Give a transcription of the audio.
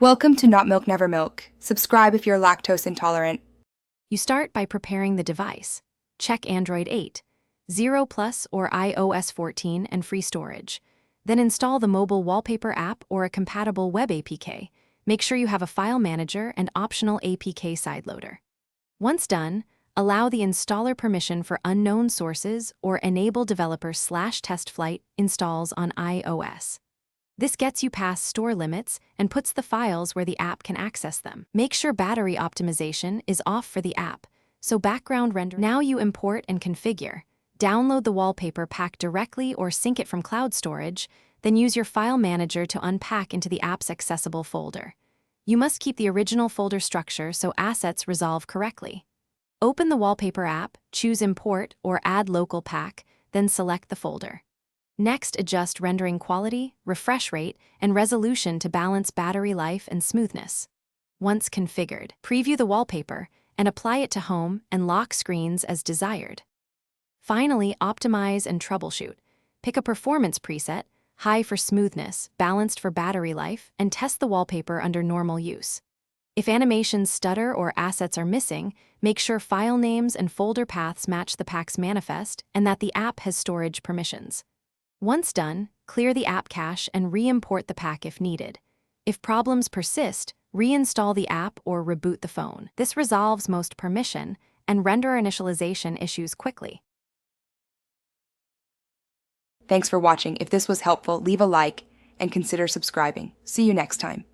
Welcome to Not Milk Never Milk. Subscribe if you're lactose intolerant. You start by preparing the device. Check Android 8, 0 Plus or iOS 14 and free storage. Then install the mobile Wallpaper app or a compatible web APK. Make sure you have a file manager and optional APK sideloader. Once done, allow the installer permission for unknown sources or enable developer/test flight installs on iOS. This gets you past store limits and puts the files where the app can access them. Make sure battery optimization is off for the app, so background render. Now you import and configure. Download the wallpaper pack directly or sync it from cloud storage, then use your file manager to unpack into the app's accessible folder. You must keep the original folder structure so assets resolve correctly. Open the Wallpaper app, choose Import or Add Local Pack, then select the folder. Next, adjust rendering quality, refresh rate, and resolution to balance battery life and smoothness. Once configured, preview the wallpaper and apply it to home and lock screens as desired. Finally, optimize and troubleshoot. Pick a performance preset, high for smoothness, balanced for battery life, and test the wallpaper under normal use. If animations stutter or assets are missing, make sure file names and folder paths match the pack's manifest and that the app has storage permissions. Once done, clear the app cache and re-import the pack if needed. If problems persist, reinstall the app or reboot the phone. This resolves most permission and render initialization issues quickly. Thanks for watching. If this was helpful, leave a like and consider subscribing. See you next time.